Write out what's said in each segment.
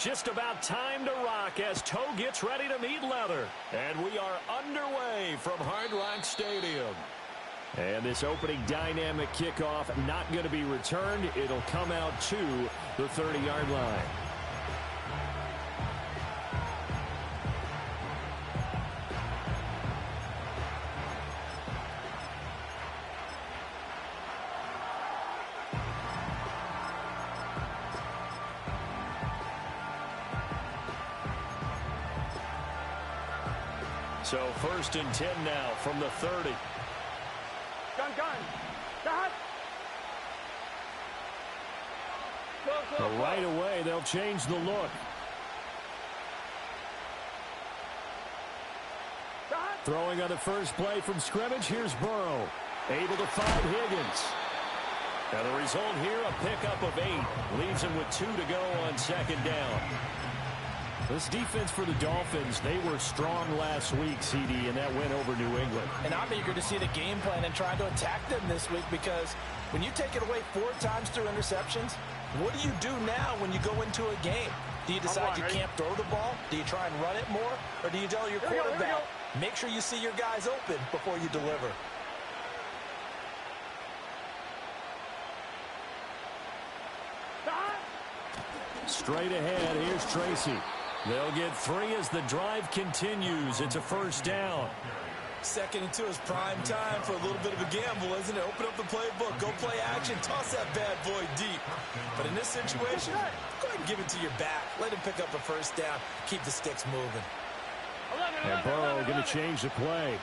just about time to rock as toe gets ready to meet leather. And we are underway from Hard Rock Stadium. And this opening dynamic kickoff not going to be returned. It'll come out to the 30-yard line. So 1st and 10 now from the 30. Gun. Go. Right away, they'll change the look. Throwing on the first play from scrimmage, here's Burrow. Able to find Higgins. And the result here, a pickup of 8. Leaves him with 2 to go on 2nd down. This defense for the Dolphins, they were strong last week, CD, and that went over New England. And I'm eager to see the game plan and try to attack them this week, because when you take it away 4 times through interceptions, what do you do now when you go into a game? Do you decide you can't throw the ball? Do you try and run it more? Or do you tell your quarterback, make sure you see your guys open before you deliver? Straight ahead, here's Tracy. They'll get 3 as the drive continues. It's a 1st down. 2nd and 2 is prime time for a little bit of a gamble, isn't it? Open up the playbook, go play action, toss that bad boy deep. But in this situation, go ahead and give it to your back. Let him pick up a 1st down. Keep the sticks moving. And Burrow going to change the play.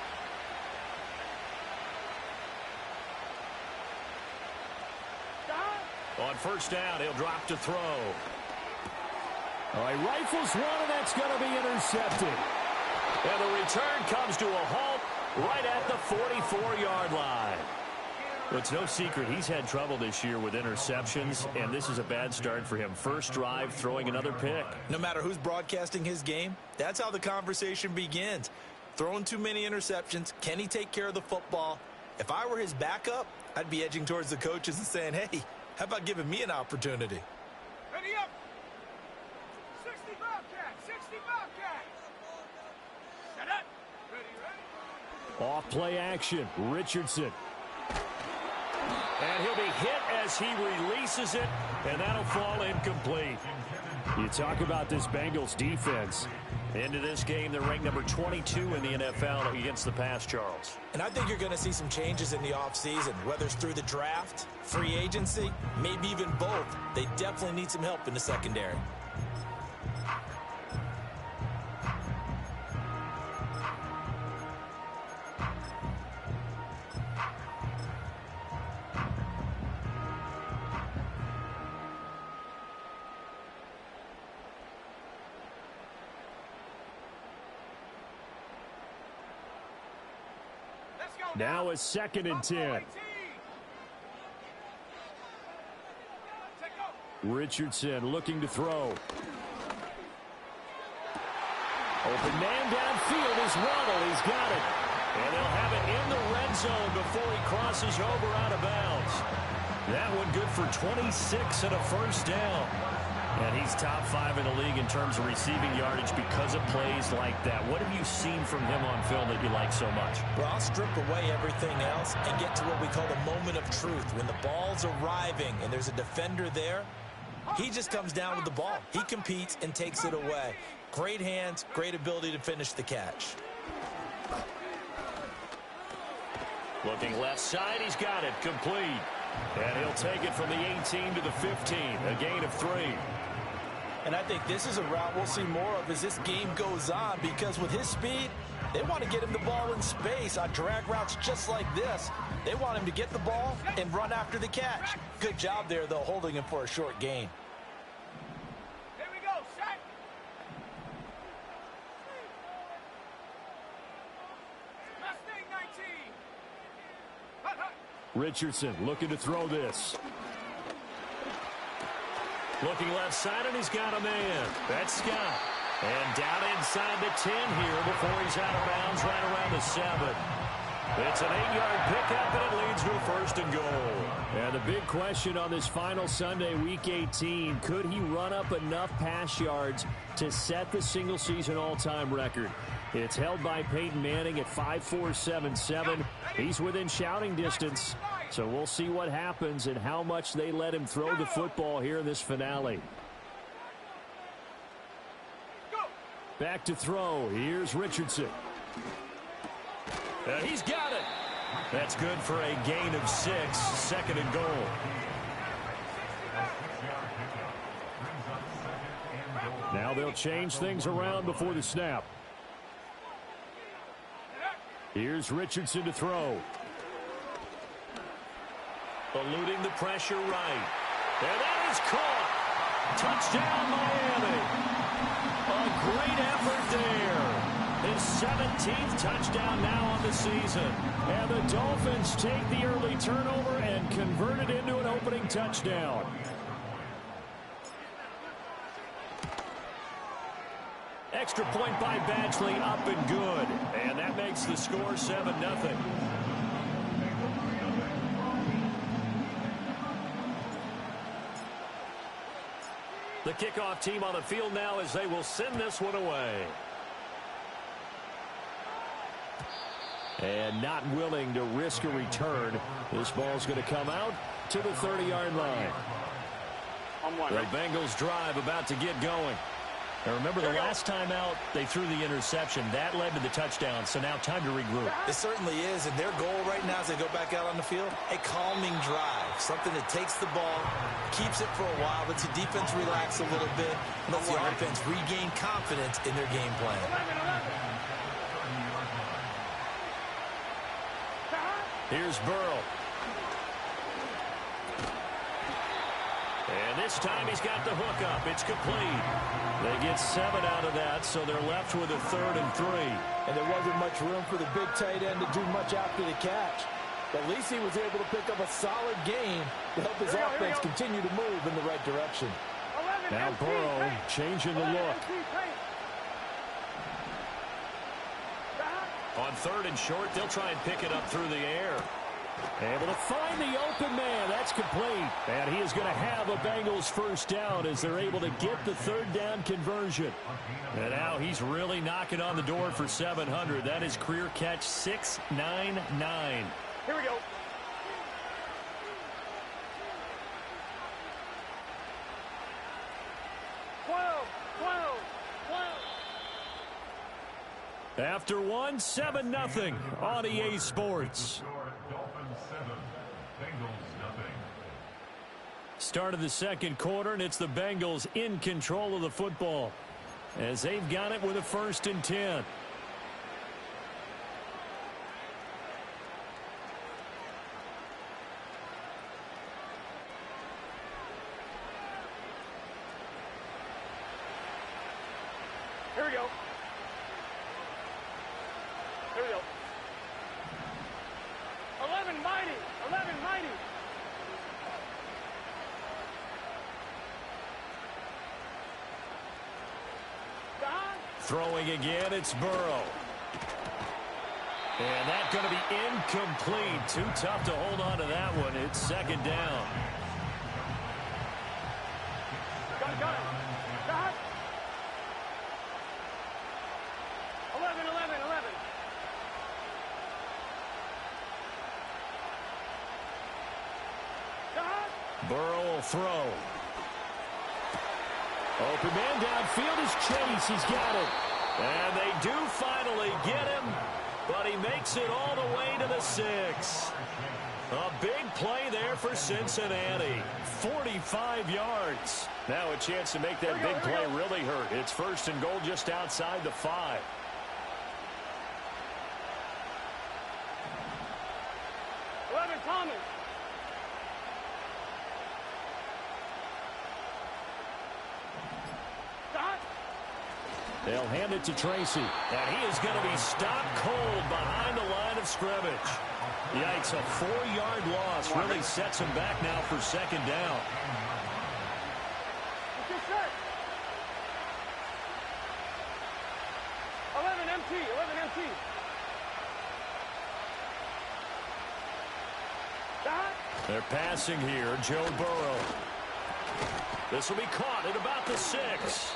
On 1st down, he'll drop to throw. All right, rifles one, and that's going to be intercepted. And the return comes to a halt right at the 44-yard line. Well, it's no secret he's had trouble this year with interceptions, and this is a bad start for him. First drive, throwing another pick. No matter who's broadcasting his game, that's how the conversation begins. Throwing too many interceptions, can he take care of the football? If I were his backup, I'd be edging towards the coaches and saying, hey, how about giving me an opportunity? Ready up. 60 Bobcats. 60 Bobcats. Set up. Ready. Off play action. Richardson. And he'll be hit as he releases it, and that'll fall incomplete. You talk about this Bengals defense. Into this game, they're ranked number 22 in the NFL against the pass, Charles. And I think you're going to see some changes in the offseason, whether it's through the draft, free agency, maybe even both. They definitely need some help in the secondary. Now it's 2nd and 10. Richardson looking to throw. Open man downfield is Waddle. He's got it. And they'll have it in the red zone before he crosses over out of bounds. That one good for 26 and a 1st down. And he's top 5 in the league in terms of receiving yardage because of plays like that. What have you seen from him on film that you like so much? Well, I'll strip away everything else and get to what we call the moment of truth. When the ball's arriving and there's a defender there, he just comes down with the ball. He competes and takes it away. Great hands, great ability to finish the catch. Looking left side, he's got it, complete. And he'll take it from the 18 to the 15, a gain of 3. And I think this is a route we'll see more of as this game goes on, because with his speed, they want to get him the ball in space on drag routes just like this. They want him to get the ball and run after the catch. Good job there, though, holding him for a short gain. Here we go, set. Mustang 19. Richardson looking to throw this. Looking left side, and he's got a man. That's Scott. And down inside the 10 here before he's out of bounds right around the 7. It's an 8-yard pickup, and it leads to a 1st and goal. And the big question on this final Sunday, Week 18, could he run up enough pass yards to set the single-season all-time record? It's held by Peyton Manning at 5.477. He's within shouting distance, so we'll see what happens and how much they let him throw the football here in this finale. Back to throw. Here's Richardson. He's got it. That's good for a gain of 6, 2nd and goal. Now they'll change things around before the snap. Here's Richardson to throw. Eluding the pressure right. And that is caught. Touchdown, Miami. A great effort there. His 17th touchdown now on the season. And the Dolphins take the early turnover and convert it into an opening touchdown. Extra point by Badgley, up and good. And that makes the score 7-0. The kickoff team on the field now as they will send this one away. And not willing to risk a return. This ball's going to come out to the 30-yard line. The Bengals drive about to get going. Now remember, the last time out, they threw the interception. That led to the touchdown, so now time to regroup. It certainly is, and their goal right now as they go back out on the field, a calming drive, something that takes the ball, keeps it for a while, lets the defense relax a little bit, and lets the offense regain confidence in their game plan. Here's Burrow. And this time he's got the hook up. It's complete. They get 7 out of that, so they're left with a 3rd and 3. And there wasn't much room for the big tight end to do much after the catch. But at least he was able to pick up a solid gain to help his offense continue to move in the right direction. Now Burrow changing the look. On 3rd and short, they'll try and pick it up through the air. Able to find the open man. That's complete. And he is going to have a Bengals 1st down as they're able to get the 3rd down conversion. And now he's really knocking on the door for 700. That is career catch 699. Here we go. After 1, 7-0 on EA Sports. Start of the 2nd quarter, and it's the Bengals in control of the football as they've got it with a 1st and 10. Here we go. Here we go. 11 mighty. 11 mighty. Throwing again, it's Burrow. And that's going to be incomplete. Too tough to hold on to that one. It's 2nd down. Got it. Got it. 11. Burrow will throw. Open man downfield is Chase. He's got it. And they do finally get him, but he makes it all the way to the 6. A big play there for Cincinnati. 45 yards. Now a chance to make that big play really hurt. It's 1st and goal just outside the 5. Thomas. They'll hand it to Tracy. And he is going to be stopped cold behind the line of scrimmage. Yikes, a 4-yard loss really sets him back now for 2nd down. 11 MT. They're passing here. Joe Burrow. This will be caught at about the 6.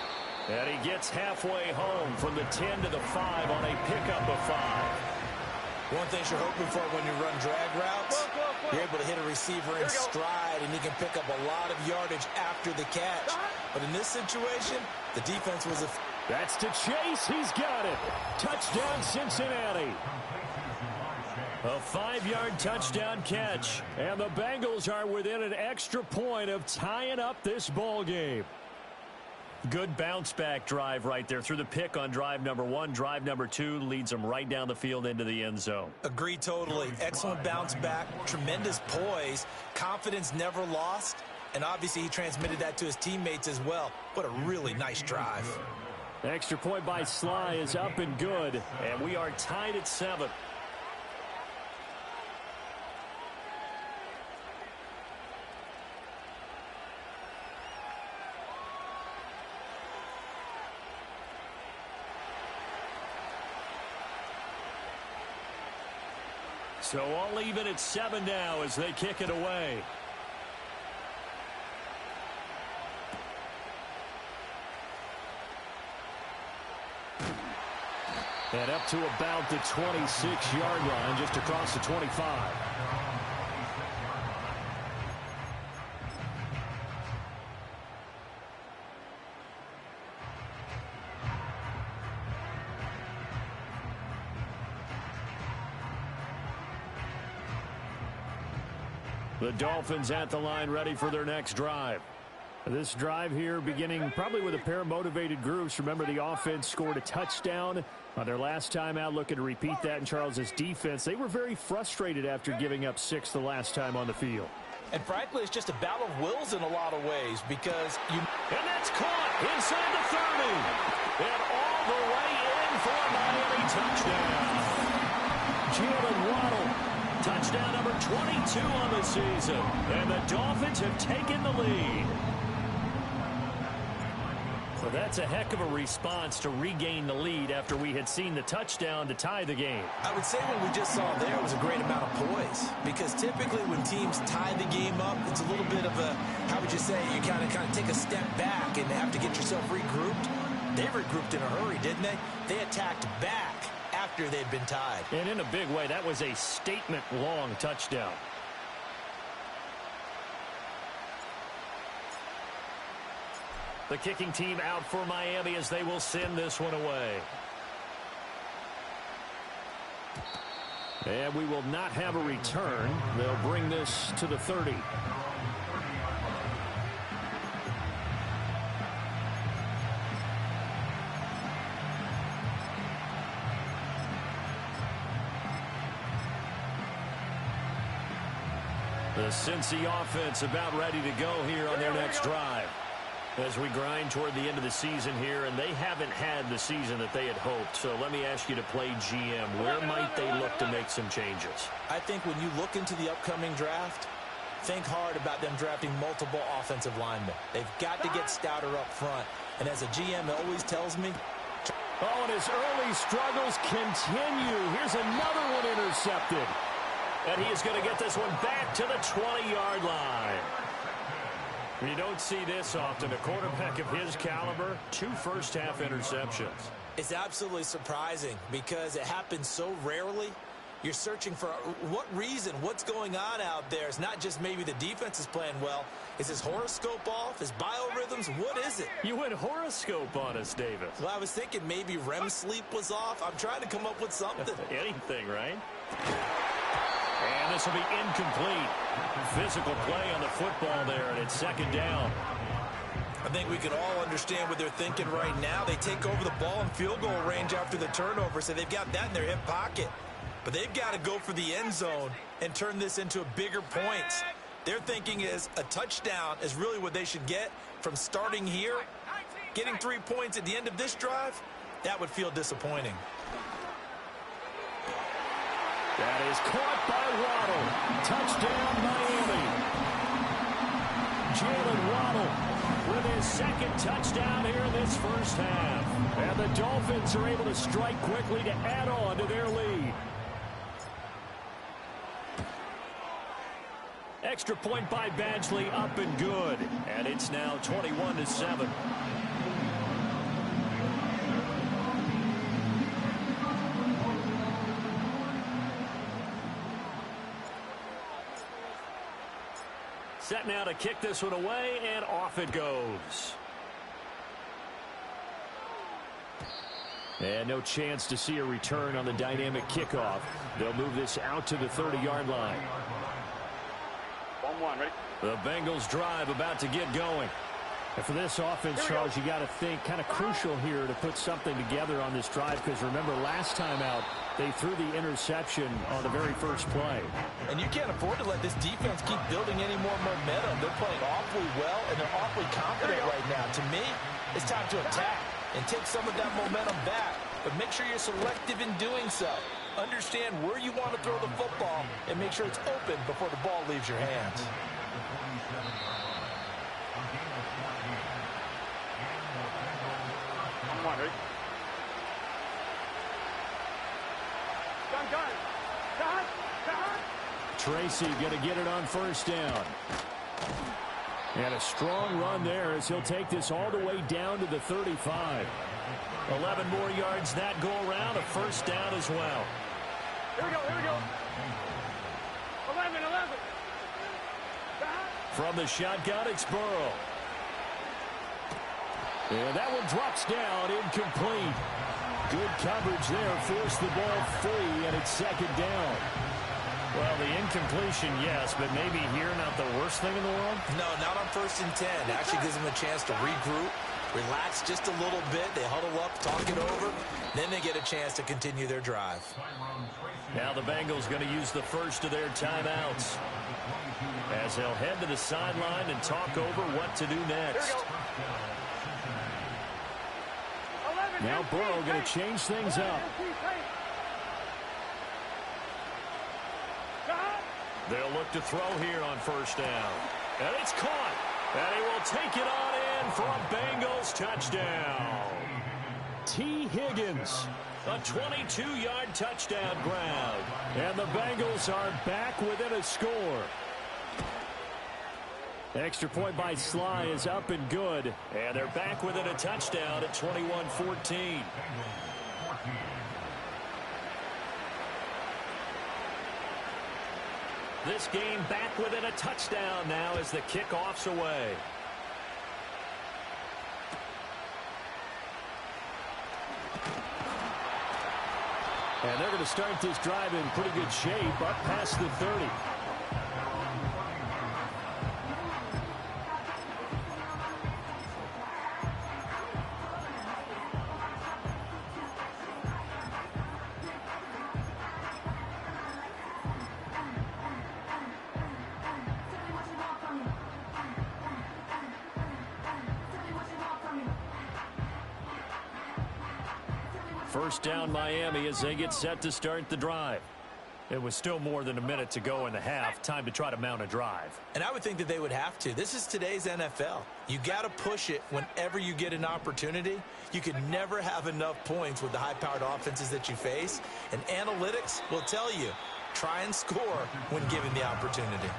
And he gets halfway home from the 10 to the 5 on a pickup of 5. One thing you're hoping for when you run drag routes, you're able to hit a receiver in stride, and he can pick up a lot of yardage after the catch. But in this situation, the defense was a... That's to Chase. He's got it. Touchdown, Cincinnati. A 5-yard touchdown catch. And the Bengals are within an extra point of tying up this ball game. Good bounce-back drive right there through the pick on drive number 1. Drive number 2 leads them right down the field into the end zone. Agree totally. Excellent bounce-back, tremendous poise, confidence never lost, and obviously he transmitted that to his teammates as well. What a really nice drive. Extra point by Sly is up and good, and we are tied at 7. So all even at 7 now as they kick it away. And up to about the 26-yard line, just across the 25. The Dolphins at the line, ready for their next drive. This drive here beginning probably with a pair of motivated groups. Remember, the offense scored a touchdown on their last time out, looking to repeat that in Charles's defense. They were very frustrated after giving up 6 the last time on the field. And frankly, it's just a battle of wills in a lot of ways because you... And that's caught inside the 30. And all the way in for a Miami touchdown. Jalen Waddle. Touchdown number 22 on the season. And the Dolphins have taken the lead. Well, that's a heck of a response to regain the lead after we had seen the touchdown to tie the game. I would say what we just saw there was a great amount of poise. Because typically when teams tie the game up, it's a little bit of a, how would you say, you kind of take a step back and have to get yourself regrouped. They regrouped in a hurry, didn't they? They attacked back after they'd been tied. And in a big way, that was a statement-long touchdown. The kicking team out for Miami as they will send this one away. And we will not have a return. They'll bring this to the 30. The Cincy offense about ready to go here on their next drive. As we grind toward the end of the season here, and they haven't had the season that they had hoped. So let me ask you to play GM. Where might they look to make some changes? I think when you look into the upcoming draft, think hard about them drafting multiple offensive linemen. They've got to get stouter up front. And as a GM always tells me... Oh, and his early struggles continue. Here's another one intercepted. And he is going to get this one back to the 20-yard line. You don't see this often. A quarterback of his caliber, 2 first-half interceptions. It's absolutely surprising because it happens so rarely. You're searching for what reason, what's going on out there. It's not just maybe the defense is playing well. Is his horoscope off? His biorhythms? What is it? You went horoscope on us, Davis. Well, I was thinking maybe REM sleep was off. I'm trying to come up with something. Anything, right? And this will be incomplete. Physical play on the football there, and it's second down. I think we can all understand what they're thinking right now. They take over the ball in field goal range after the turnover, so they've got that in their hip pocket. But they've got to go for the end zone and turn this into bigger points. Their thinking is a touchdown is really what they should get from starting here. Getting 3 points at the end of this drive, that would feel disappointing. That is caught by Waddle. Touchdown, Miami. Jalen Waddle with his second touchdown here in this first half. And the Dolphins are able to strike quickly to add on to their lead. Extra point by Badgley, up and good. And it's now 21-7. Set now to kick this one away, and off it goes. And no chance to see a return on the dynamic kickoff. They'll move this out to the 30-yard line. 1-1, ready? The Bengals drive about to get going. And for this offense, Charles, you got to think kind of crucial here to put something together on this drive, because remember last time out, they threw the interception on the very first play. And you can't afford to let this defense keep building any more momentum. They're playing awfully well, and they're awfully confident right now. To me, it's time to attack and take some of that momentum back, but make sure you're selective in doing so. Understand where you want to throw the football and make sure it's open before the ball leaves your hands. One, ready? Gun. Tracy going to get it on first down. And a strong run there as he'll take this all the way down to the 35. 11 more yards that go around, a first down as well. Here we go. 11. From the shotgun, it's Burrow. And that one drops down, incomplete. Good coverage there, forced the ball free, and it's second down. Well, the incompletion, yes, but maybe here not the worst thing in the world? No, not on 1st and 10. It actually gives them a chance to regroup, relax just a little bit. They huddle up, talk it over. Then they get a chance to continue their drive. Now the Bengals going to use the first of their timeouts as they'll head to the sideline and talk over what to do next. Now Burrow going to change things up. They'll look to throw here on first down. And it's caught. And he will take it on in for a Bengals touchdown. T. Higgins, a 22-yard touchdown grab. And the Bengals are back within a score. Extra point by Sly is up and good. And they're back within a touchdown at 21-14. This game back within a touchdown now as the kickoff's away. And they're going to start this drive in pretty good shape up past the 30. First down Miami as they get set to start the drive. It was still more than a minute to go in the half. Time to try to mount a drive. And I would think that they would have to. This is today's NFL. You got to push it whenever you get an opportunity. You can never have enough points with the high-powered offenses that you face. And analytics will tell you, try and score when given the opportunity.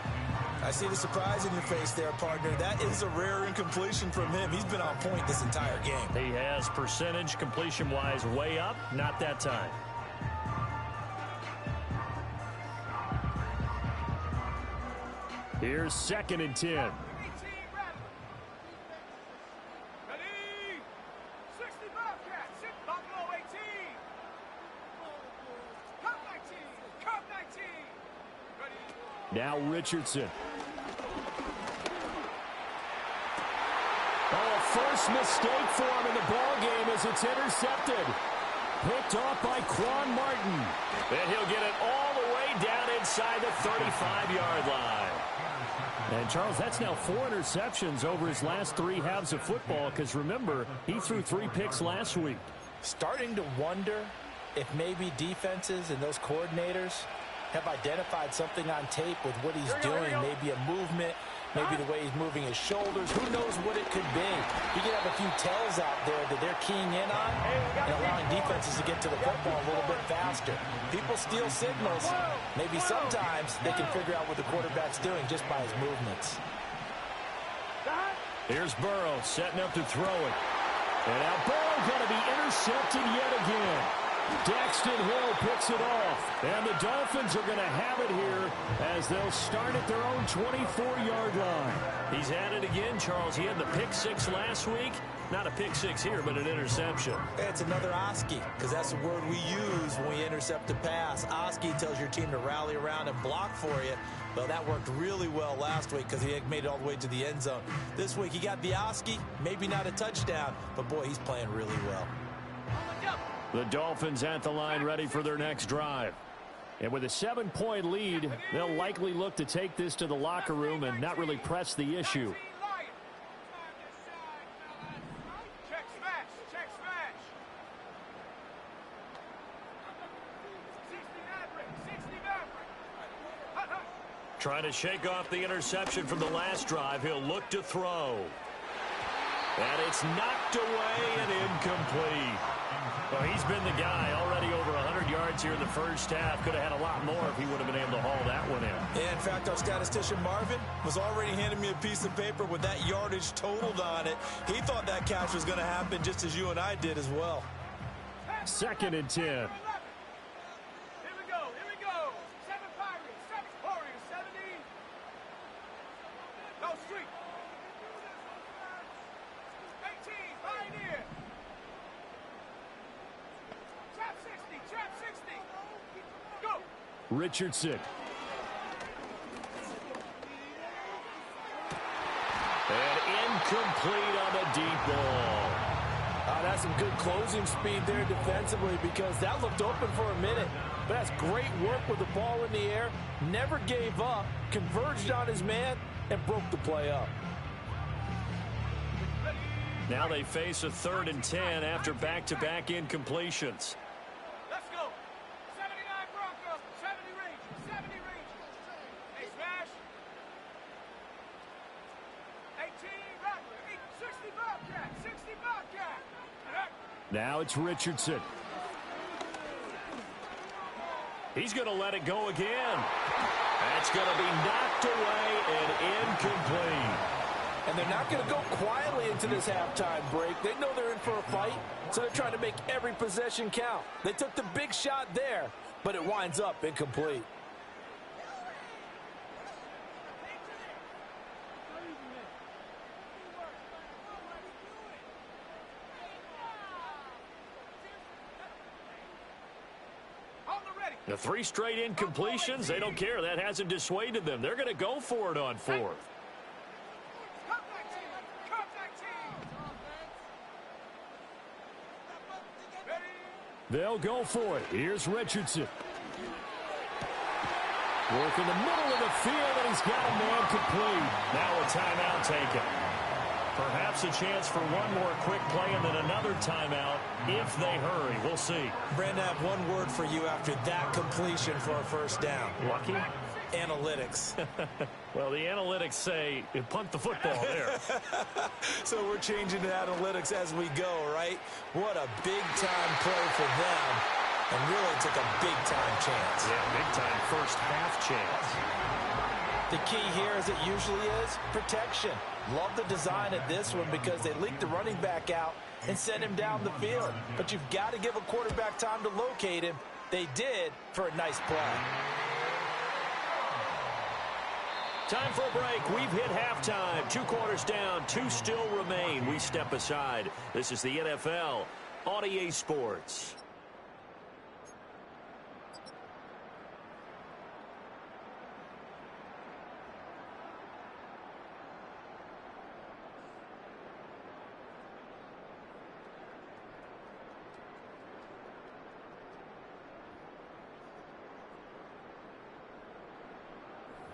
I see the surprise in your face there, partner. That is a rare incompletion from him. He's been on point this entire game. He has percentage completion-wise way up. Not that time. Here's 2nd and 10. Ready? 65 cats. Sit Buffalo 18. Cup 19. Cup 19. Ready? Now Richardson. Oh, first mistake for him in the ball game as it's intercepted. Picked off by Quan Martin. And he'll get it all the way down inside the 35-yard line. And, Charles, that's now 4 interceptions over his last 3 halves of football because, remember, he threw 3 picks last week. Starting to wonder if maybe defenses and those coordinators have identified something on tape with what he's doing, maybe a movement, maybe the way he's moving his shoulders. Who knows what it could be? He could have a few tells out there that they're keying in on and allowing defenses to get to the football a little bit faster. People steal signals. Maybe sometimes they can figure out what the quarterback's doing just by his movements. Here's Burrow setting up to throw it. And now Burrow going to be intercepted yet again. Daxton Hill picks it off. And the Dolphins are going to have it here as they'll start at their own 24-yard line. He's at it again, Charles. He had the pick six last week. Not a pick six here, but an interception. It's another OSCE, because that's the word we use when we intercept a pass. OSCE tells your team to rally around and block for you. Well, that worked really well last week because he made it all the way to the end zone. This week, he got the OSCE, maybe not a touchdown, but, boy, he's playing really well. The Dolphins at the line ready for their next drive. And with a 7-point lead, they'll likely look to take this to the locker room and not really press the issue. Trying to shake off the interception from the last drive. He'll look to throw. And it's knocked away and incomplete. Well, he's been the guy already over 100 yards here in the first half. Could have had a lot more if he would have been able to haul that one in. Yeah, in fact, our statistician Marvin was already handing me a piece of paper with that yardage totaled on it. He thought that catch was going to happen just as you and I did as well. 2nd and 10. Richardson. And incomplete on the deep ball. That's some good closing speed there defensively because that looked open for a minute. But that's great work with the ball in the air. Never gave up, converged on his man, and broke the play up. Now they face a 3rd and 10 after back-to-back incompletions. Now it's Richardson. He's going to let it go again. That's going to be knocked away and incomplete. And they're not going to go quietly into this halftime break. They know they're in for a fight, so they're trying to make every possession count. They took the big shot there, but it winds up incomplete. The 3 straight incompletions, they don't care. That hasn't dissuaded them. They're going to go for it on 4th. They'll go for it. Here's Richardson. Work in the middle of the field, and he's got a man complete. Now a timeout taken. Perhaps a chance for one more quick play and then another timeout if they hurry. We'll see. Brandon, I have one word for you after that completion for a first down. Lucky? Analytics. Well, the analytics say punt the football there. So we're changing to analytics as we go, right? What a big-time play for them. And really took a big-time chance. Yeah, big-time first half chance. The key here, as it usually is, protection. Love the design of this one because they leaked the running back out and sent him down the field. But you've got to give a quarterback time to locate him. They did for a nice play. Time for a break. We've hit halftime. 2 quarters down. 2 still remain. We step aside. This is the NFL on EA Sports.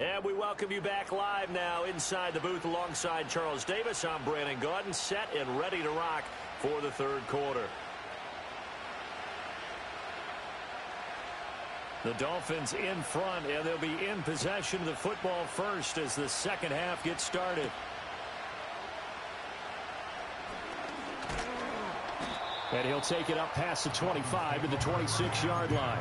And we welcome you back live now inside the booth alongside Charles Davis. I'm Brandon Gaudin, set and ready to rock for the 3rd quarter. The Dolphins in front, and they'll be in possession of the football first as the second half gets started. And he'll take it up past the 25 to the 26-yard line.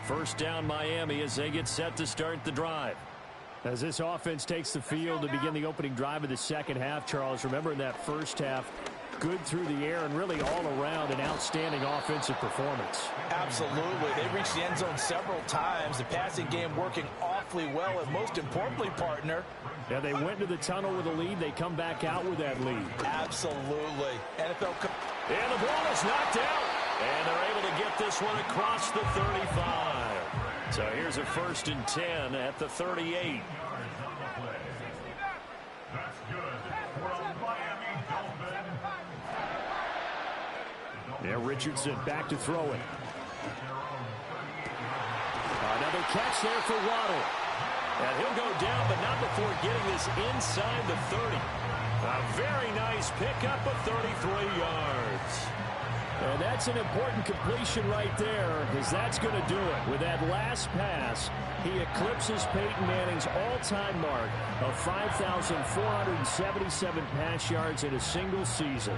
First down Miami as they get set to start the drive. As this offense takes the field to begin the opening drive of the second half, Charles, remember in that first half, good through the air and really all around an outstanding offensive performance. Absolutely. They reached the end zone several times. The passing game working awfully well, and most importantly, partner. Yeah, they went to the tunnel with a lead. They come back out with that lead. Absolutely. NFL. And the ball is knocked out. And they're able to get this one across the 35. So here's a 1st and 10 at the 38. Yeah, Richardson back to throw it. Another catch there for Waddle. And he'll go down, but not before getting this inside the 30. A very nice pickup of 33 yards. And that's an important completion right there, because that's going to do it. With that last pass, he eclipses Peyton Manning's all-time mark of 5,477 pass yards in a single season.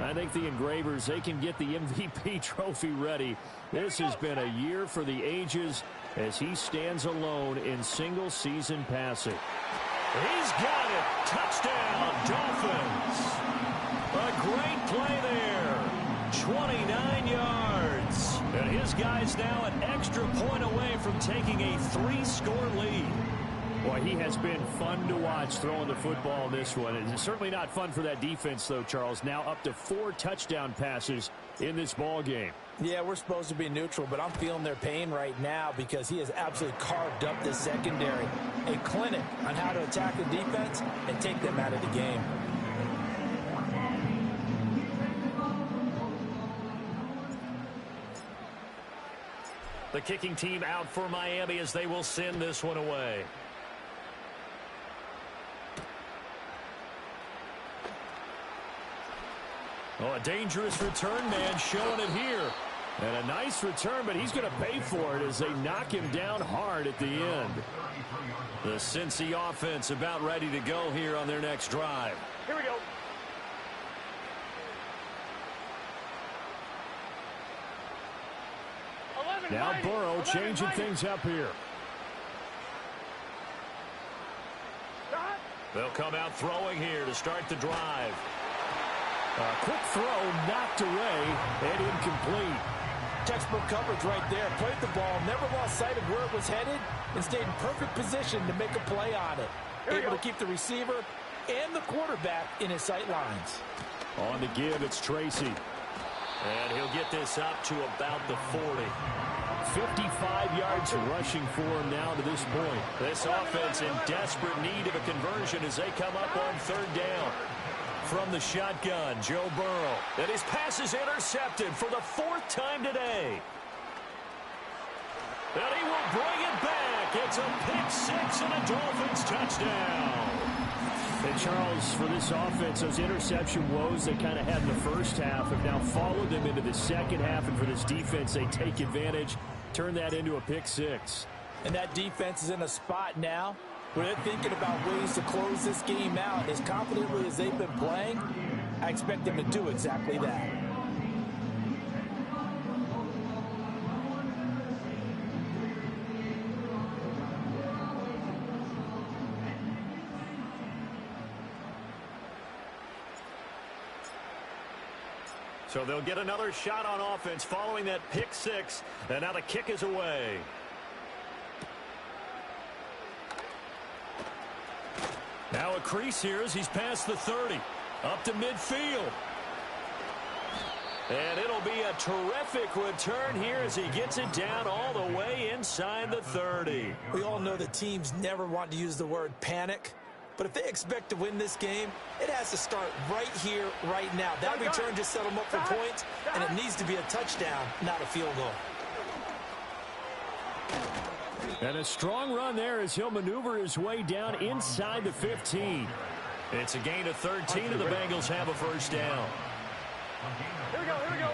I think the Engravers, they can get the MVP trophy ready. This has been a year for the ages as he stands alone in single-season passing. He's got it. Touchdown, Dolphins. A great play there. 29 yards. And his guy's now an extra point away from taking a 3-score lead. Boy, he has been fun to watch throwing the football in this one. It's certainly not fun for that defense, though, Charles. Now up to 4 touchdown passes in this ball game. Yeah, we're supposed to be neutral, but I'm feeling their pain right now because he has absolutely carved up this secondary. A clinic on how to attack the defense and take them out of the game. The kicking team out for Miami as they will send this one away. Oh, a dangerous return man showing it here. And a nice return, but he's going to pay for it as they knock him down hard at the end. The Cincy offense about ready to go here on their next drive. Here we go. Now Burrow changing things up here. They'll come out throwing here to start the drive. A quick throw knocked away and incomplete. Textbook coverage right there. Played the ball, never lost sight of where it was headed, and stayed in perfect position to make a play on it. Able to keep the receiver and the quarterback in his sight lines. On the give, it's Tracy. And he'll get this up to about the 40. 55 yards rushing for him now to this point. This offense in desperate need of a conversion as they come up on 3rd down. From the shotgun, Joe Burrow. And his pass is intercepted for the 4th time today. And he will bring it back. It's a pick-6 and a Dolphins touchdown. And Charles, for this offense, those interception woes they kind of had in the first half have now followed them into the second half. And for this defense, they take advantage, turn that into a pick-6. And that defense is in a spot now where they're thinking about ways to close this game out. As confidently as they've been playing, I expect them to do exactly that. So they'll get another shot on offense following that pick-6, and now the kick is away. Now a crease here as he's past the 30, up to midfield. And it'll be a terrific return here as he gets it down all the way inside the 30. We all know that teams never want to use the word panic, but if they expect to win this game, it has to start right here, right now. That return just set them up for points, and it needs to be a touchdown, not a field goal. And a strong run there as he'll maneuver his way down inside the 15. It's a gain of 13, and the Bengals have a first down. Here we go, here we go.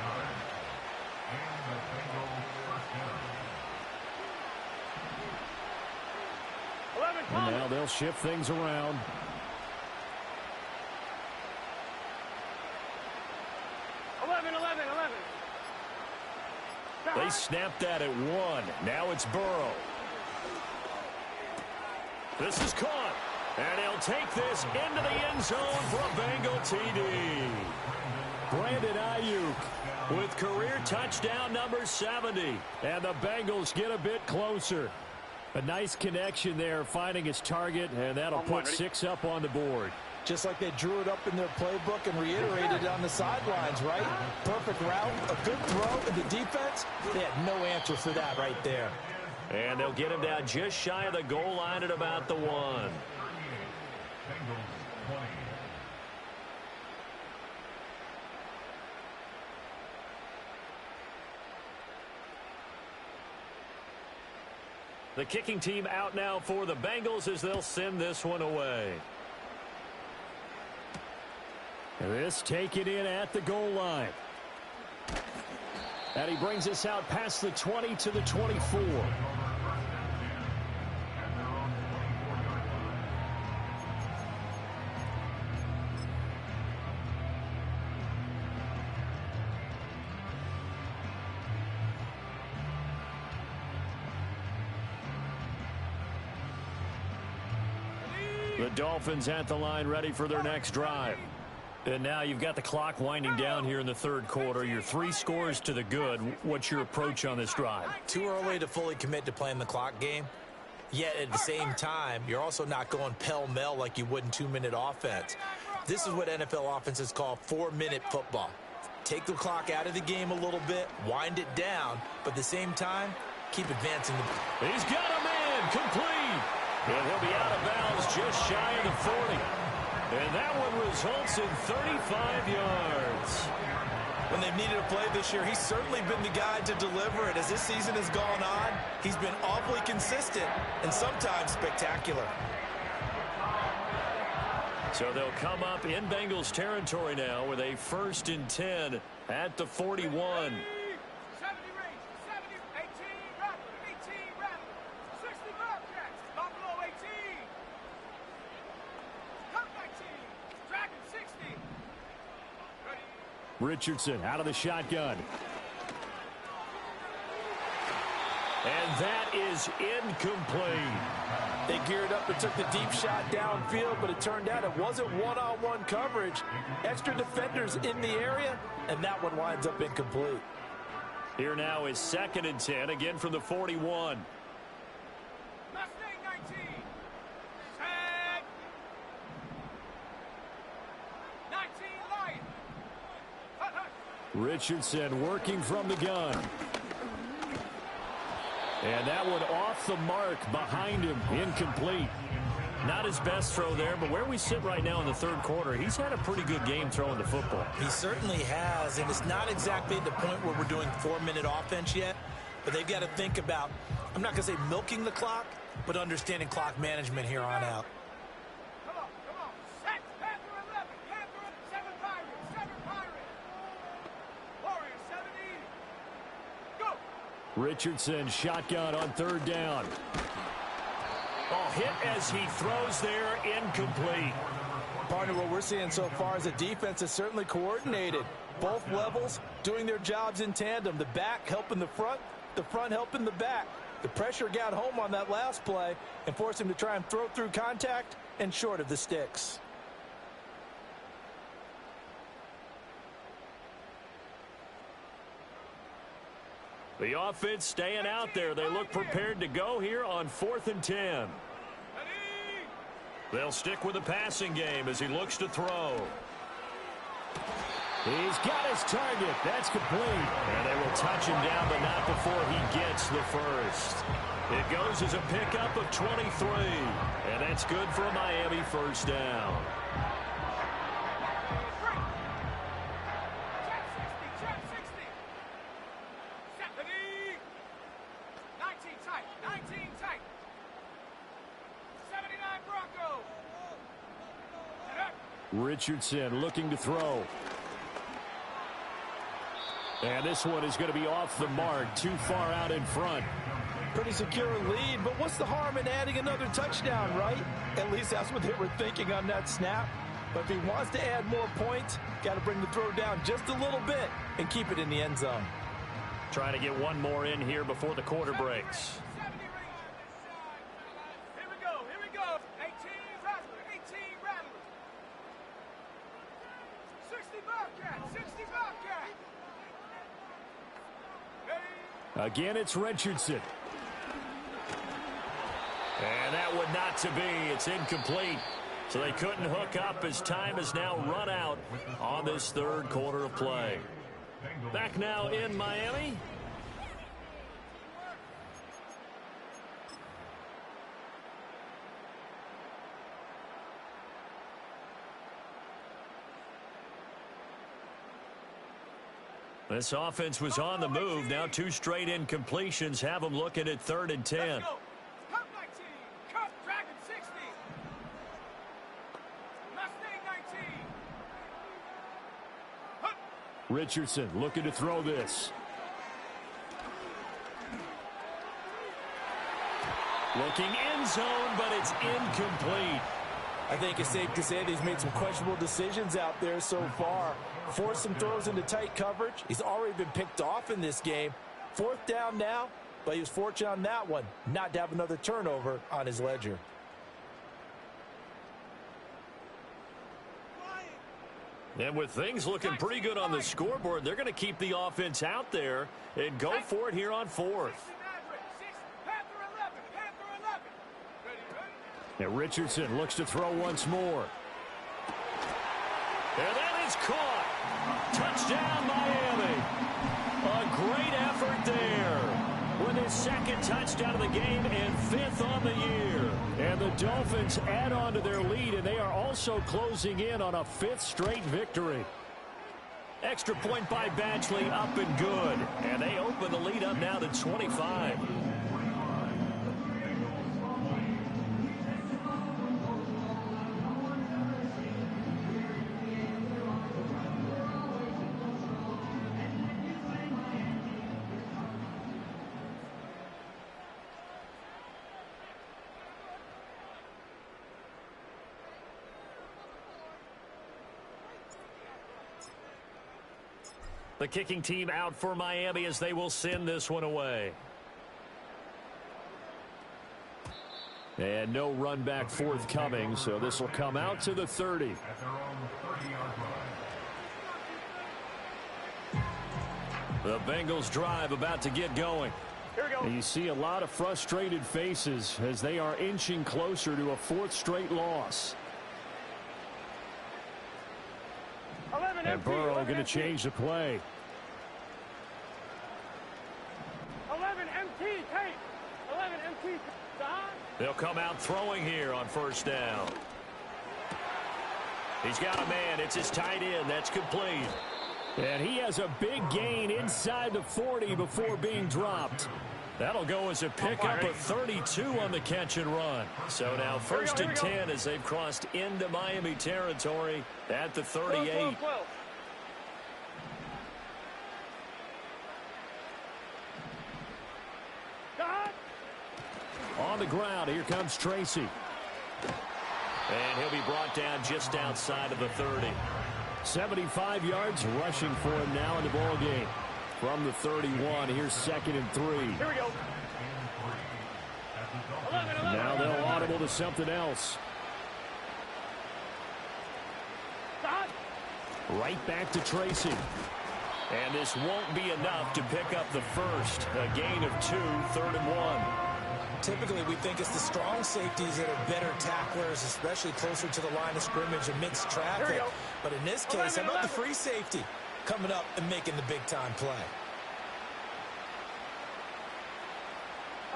And now they'll shift things around. They snapped that at 1. Now it's Burrow. This is caught. And he'll take this into the end zone for a Bengal TD. Brandon Ayuk with career touchdown number 70. And the Bengals get a bit closer. A nice connection there, finding his target, and that'll put 6 up on the board. Just like they drew it up in their playbook and reiterated it on the sidelines, right? Perfect route, a good throw, and the defense, they had no answer for that right there. And they'll get him down just shy of the goal line at about the 1. The kicking team out now for the Bengals as they'll send this one away. And this taken in at the goal line. And he brings us out past the 20 to the 24. The Dolphins at the line ready for their next drive. And now you've got the clock winding down here in the third quarter. You're 3 scores to the good. What's your approach on this drive? Too early to fully commit to playing the clock game. Yet at the same time, you're also not going pell-mell like you would in 2-minute offense. This is what NFL offenses call 4-minute football. Take the clock out of the game a little bit, wind it down, but at the same time, keep advancing. He's got him in, complete. And he'll be out of bounds just shy of the 40. And that one results in 35 yards. When they've needed a play this year, he's certainly been the guy to deliver it. As this season has gone on, he's been awfully consistent and sometimes spectacular. So they'll come up in Bengals territory now with a 1st and 10 at the 41. Richardson out of the shotgun. And that is incomplete. They geared up and took the deep shot downfield, but it turned out it wasn't one-on-one coverage. Extra defenders in the area, and that one winds up incomplete. Here now is 2nd and 10, again from the 41. Richardson working from the gun. And that one off the mark behind him, incomplete. Not his best throw there, but where we sit right now in the third quarter, he's had a pretty good game throwing the football. He certainly has, and it's not exactly at the point where we're doing 4-minute offense yet, but they've got to think about, I'm not going to say milking the clock, but understanding clock management here on out. Richardson shotgun on 3rd down. Oh, hit as he throws there, incomplete. Partner, what we're seeing so far is the defense is certainly coordinated. Both levels doing their jobs in tandem. The back helping the front helping the back. The pressure got home on that last play and forced him to try and throw through contact and short of the sticks. The offense staying out there. They look prepared to go here on 4th and 10. They'll stick with the passing game as he looks to throw. He's got his target. That's complete. And they will touch him down, but not before he gets the first. It goes as a pickup of 23. And that's good for a Miami first down. Richardson looking to throw. And this one is going to be off the mark, too far out in front. Pretty secure lead, but what's the harm in adding another touchdown, right? At least that's what they were thinking on that snap. But if he wants to add more points, got to bring the throw down just a little bit and keep it in the end zone. Trying to get one more in here before the quarter breaks. Here we go. 18 Rattler. 60 Bobcat. Again, it's Richardson. And that would not to be. It's incomplete. So they couldn't hook up as time has now run out on this third quarter of play. Back now in Miami. This offense was on the move. Now 2 straight incompletions have them looking at 3rd and 10. Cup 19. Cup Dragon 60. Mustang 19. Richardson looking to throw this. Looking end zone, but it's incomplete. I think it's safe to say that he's made some questionable decisions out there so far. Forced some throws into tight coverage. He's already been picked off in this game. 4th down now, but he was fortunate on that one not to have another turnover on his ledger. And with things looking pretty good on the scoreboard, they're going to keep the offense out there and go for it here on 4th. And Richardson looks to throw once more. And that is caught. Touchdown, Miami. A great effort there. With his 2nd touchdown of the game and 5th on the year. And the Dolphins add on to their lead, and they are also closing in on a 5th straight victory. Extra point by Badgley, up and good. And they open the lead up now to 25. The kicking team out for Miami as they will send this one away. And no run back forthcoming, so this will come out to the 30. The Bengals drive about to get going. Here we go. And you see a lot of frustrated faces as they are inching closer to a 4th straight loss. And Burrow going to change the play. 11 MT, tape. 11 MT. They'll come out throwing here on 1st down. He's got a man. It's his tight end. That's complete. And he has a big gain inside the 40 before being dropped. That'll go as a pickup of 32 on the catch and run. So now 1st and 10 as they've crossed into Miami territory at the 38. On the ground, here comes Tracy. And he'll be brought down just outside of the 30. 75 yards rushing for him now in the ball game. From the 31, here's 2nd and 3. Here we go. 11. Now they'll audible to something else. Right back to Tracy. And this won't be enough to pick up the first. A gain of 2, 3rd and 1. Typically, we think it's the strong safeties that are better tacklers, especially closer to the line of scrimmage amidst traffic. But in this case, how about the free safety coming up and making the big-time play?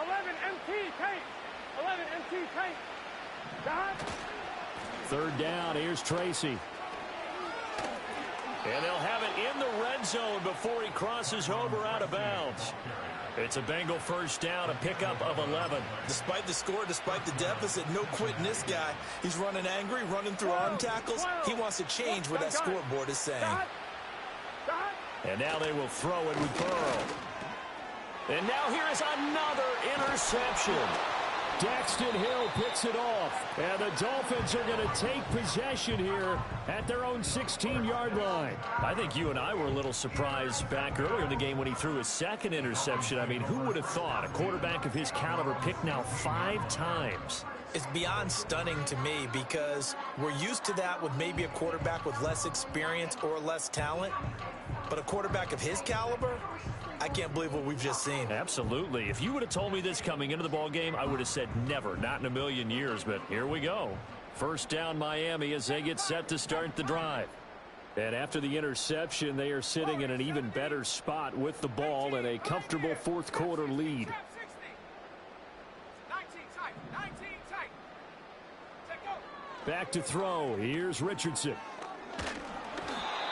11 MT, tape. 11 MT, tape. 3rd down, here's Tracy. And they'll have it in the red zone before he crosses over out of bounds. It's a Bengal first down, a pickup of 11. Despite the score, despite the deficit, no quitting this guy. He's running angry, running through arm tackles. He wants to change what that scoreboard is saying. And now they will throw it with Burrow. And now here is another interception. Daxton Hill picks it off. And the Dolphins are going to take possession here at their own 16-yard line. I think you and I were a little surprised back earlier in the game when he threw his second interception. I mean, who would have thought a quarterback of his caliber picked now 5 times? It's beyond stunning to me because we're used to that with maybe a quarterback with less experience or less talent. But a quarterback of his caliber, I can't believe what we've just seen. Absolutely. If you would have told me this coming into the ball game, I would have said never, not in a million years. But here we go. First down Miami as they get set to start the drive. And after the interception, they are sitting in an even better spot with the ball and a comfortable fourth quarter lead. Back to throw. Here's Richardson.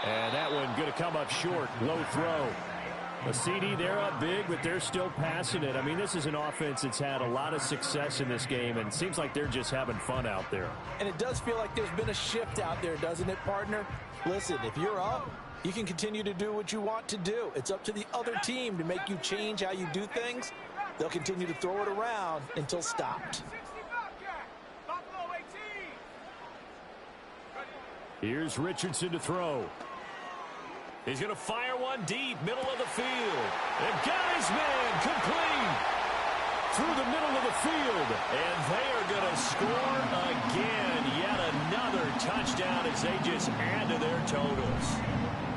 And that one going to come up short. Low throw. A CD, they're up big, but they're still passing it. I mean, this is an offense that's had a lot of success in this game, and it seems like they're just having fun out there. And it does feel like there's been a shift out there, doesn't it, partner? Listen, if you're up, you can continue to do what you want to do. It's up to the other team to make you change how you do things. They'll continue to throw it around until stopped. Here's Richardson to throw. He's going to fire one deep, middle of the field. And Guy's man complete through the middle of the field. And they are going to score again. Yet another touchdown as they just add to their totals.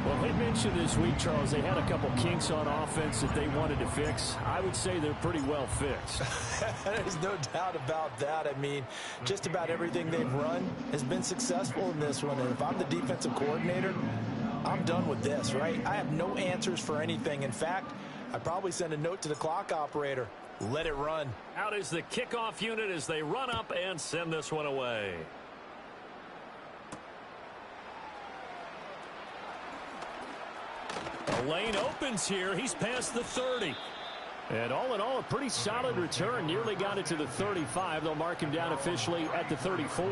Well, they mentioned this week, Charles, they had a couple kinks on offense that they wanted to fix. I would say they're pretty well fixed. There's no doubt about that. I mean, just about everything they've run has been successful in this one. And if I'm the defensive coordinator, I'm done with this, right? I have no answers for anything. In fact, I'd probably send a note to the clock operator. Let it run. Out is the kickoff unit as they run up and send this one away. The lane opens here. He's past the 30. And all in all, a pretty solid return. Nearly got it to the 35. They'll mark him down officially at the 34.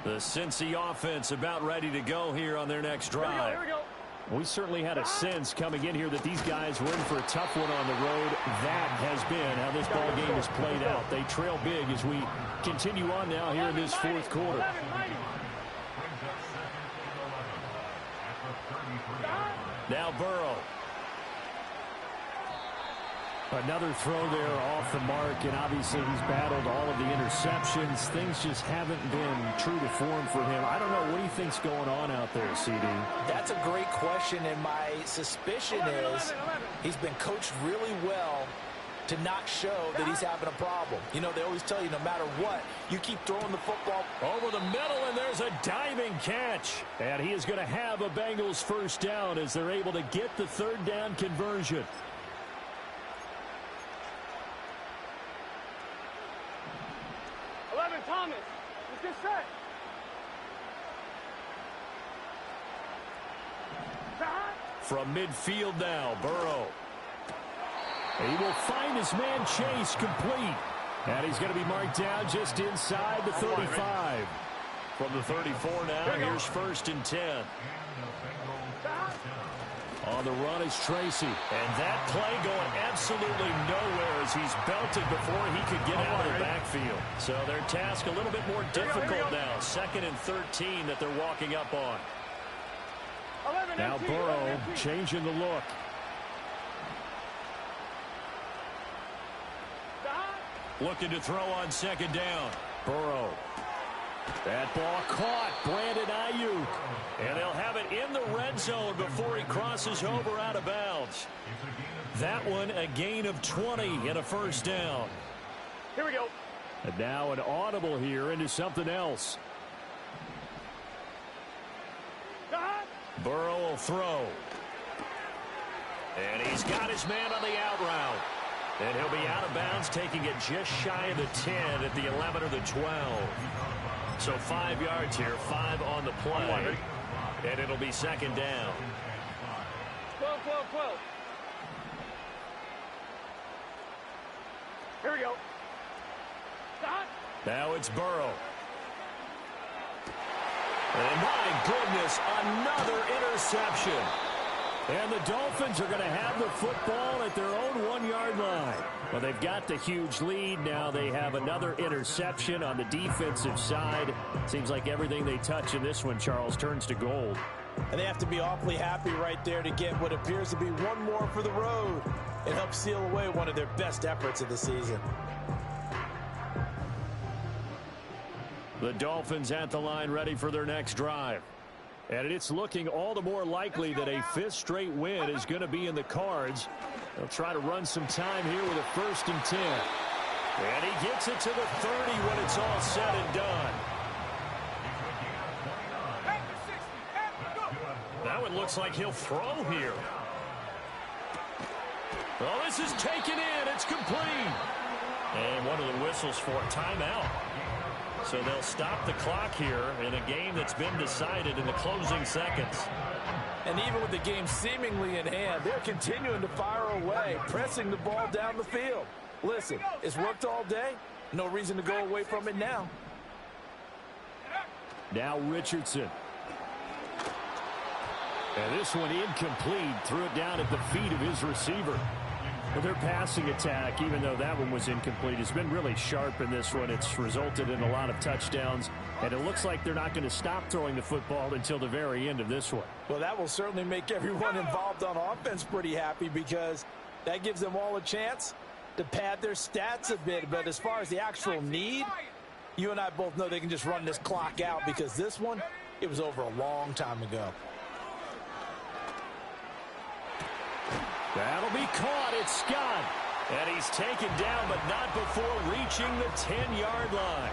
The Cincy offense about ready to go here on their next drive. Here we go. We certainly had a sense coming in here that these guys were in for a tough one on the road. That has been how this ball game has played out. They trail big as we continue on now here in this fourth quarter. Now Burrow. Another throw there off the mark, and obviously he's battled all of the interceptions. Things just haven't been true to form for him. I don't know. What do you think's going on out there, CD? That's a great question, and my suspicion is he's been coached really well to not show that he's having a problem. You know, they always tell you no matter what, you keep throwing the football. Over the middle, and there's a diving catch. And he is going to have a Bengals first down as they're able to get the third down conversion. Thomas, let's get set. From midfield now, Burrow. He will find his man Chase complete. And he's going to be marked down just inside the 35. From the 34 now, here's first and 10. On the run is Tracy. And that play going absolutely nowhere as he's belted before he could get out of the backfield. So their task a little bit more difficult now. Second and 13 that they're walking up on. Now Burrow changing the look. Looking to throw on second down. Burrow. That ball caught. Brandon Ayuk. And they'll have it in the red zone before he crosses over out of bounds. That one a gain of 20 and a first down. Here we go. And now an audible here into something else. Burrow will throw. And he's got his man on the out route. And he'll be out of bounds, taking it just shy of the 10 at the 11 or the 12. So 5 yards here, 5 on the play. And it'll be second down. 12. Here we go. Stop. Now it's Burrow. And my goodness, another interception. And the Dolphins are going to have the football at their own 1-yard line. Well, they've got the huge lead. Now they have another interception on the defensive side. Seems like everything they touch in this one, Charles, turns to gold. And they have to be awfully happy right there to get what appears to be one more for the road. It helps seal away one of their best efforts of the season. The Dolphins at the line, ready for their next drive. And it's looking all the more likely that a 5th straight win is going to be in the cards. They'll try to run some time here with a 1st and 10. And he gets it to the 30 when it's all said and done. That one looks like he'll throw here. Oh, this is taken in. It's complete. And one of the whistles for a timeout. So they'll stop the clock here in a game that's been decided in the closing seconds. And even with the game seemingly in hand, they're continuing to fire away, pressing the ball down the field. Listen, it's worked all day. No reason to go away from it now. Now Richardson. And this one incomplete. Threw it down at the feet of his receiver. Well, their passing attack, even though that one was incomplete, has been really sharp in this one. It's resulted in a lot of touchdowns, and it looks like they're not going to stop throwing the football until the very end of this one. Well, that will certainly make everyone involved on offense pretty happy because that gives them all a chance to pad their stats a bit. But as far as the actual need, you and I both know they can just run this clock out because this one, it was over a long time ago. That'll be caught. It's Scott. And he's taken down, but not before reaching the 10-yard line.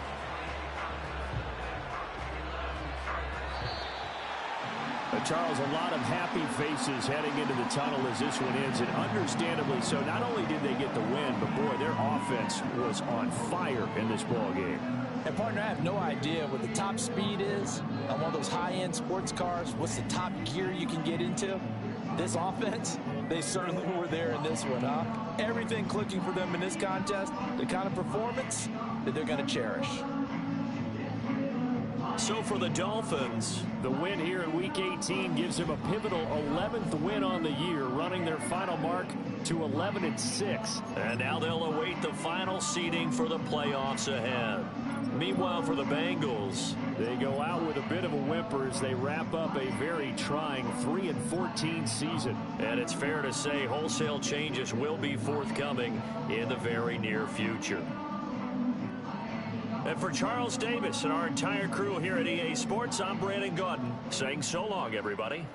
Charles, a lot of happy faces heading into the tunnel as this one ends, and understandably so. Not only did they get the win, but, boy, their offense was on fire in this ballgame. And, partner, I have no idea what the top speed is on one of those high-end sports cars. What's the top gear you can get into? This offense, they certainly were there in this one, huh? Everything clicking for them in this contest, the kind of performance that they're going to cherish. So for the Dolphins, the win here in Week 18 gives them a pivotal 11th win on the year, running their final mark to 11-6. And now they'll await the final seeding for the playoffs ahead. Meanwhile, for the Bengals, they go out with a bit of a whimper as they wrap up a very trying 3-14 season. And it's fair to say wholesale changes will be forthcoming in the very near future. And for Charles Davis and our entire crew here at EA Sports, I'm Brandon Gaudin saying so long, everybody.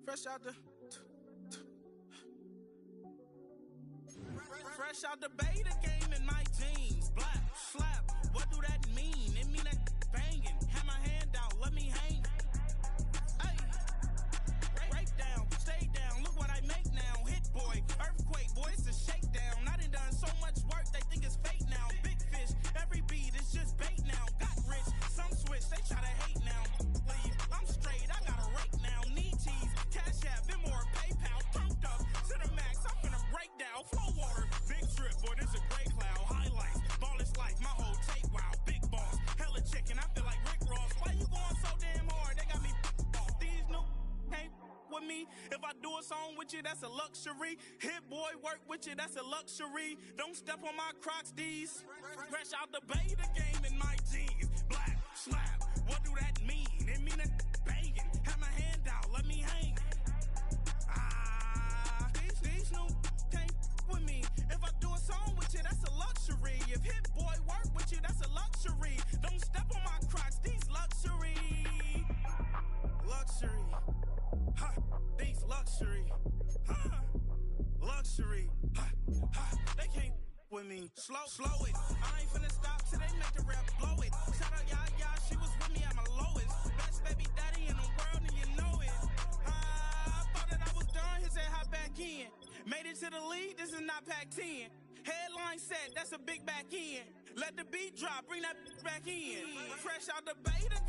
Fresh out the beta game in my jeans. Black, slap, what do that mean? It mean that banging. Have my hand out, let me hang. Hey, break down, stay down, look what I make now. Hit boy, earthquake, boy, it's a shakedown. I done so much work, they think it's fake now. Big fish, every beat is just bait now. Got rich, some switch, they try to hate now. Leave, I'm straight, I got a rake now. Need cheese, cash app, Venmo or PayPal. Pumped up to the max, I'm finna break down. Flow water, big trip, boy, this a gray cloud. Highlights, ball is life, my whole take, wow. Big boss, hella chicken, I feel like Rick Ross. Why you going so damn hard? They got me off. These new can't with me. If I do a song with you, that's a luxury. Hit boy, work with you, that's a luxury. Don't step on my Crocs, these. Fresh out the beta game in my jeans. Black, slap, what do that mean? It mean that banging. Have my hand out, let me hang. These new can't with me. If I do a song with you, that's a luxury. If Hit Boy work with you, that's a luxury. Don't step on my Crocs, these luxury. Luxury. Ha, these luxury. Ha, luxury. Ha, ha, they can't with me. Slow it. I ain't finna stop till they make the rap blow it. Shout out Yaya, she was with me at my lowest. Best baby daddy in the world and you know it. I thought that I was done, he said hop back in. Made it to the league, this is not Pac-10. Headline set, that's a big back end. Let the beat drop, bring that back in. Fresh out the beta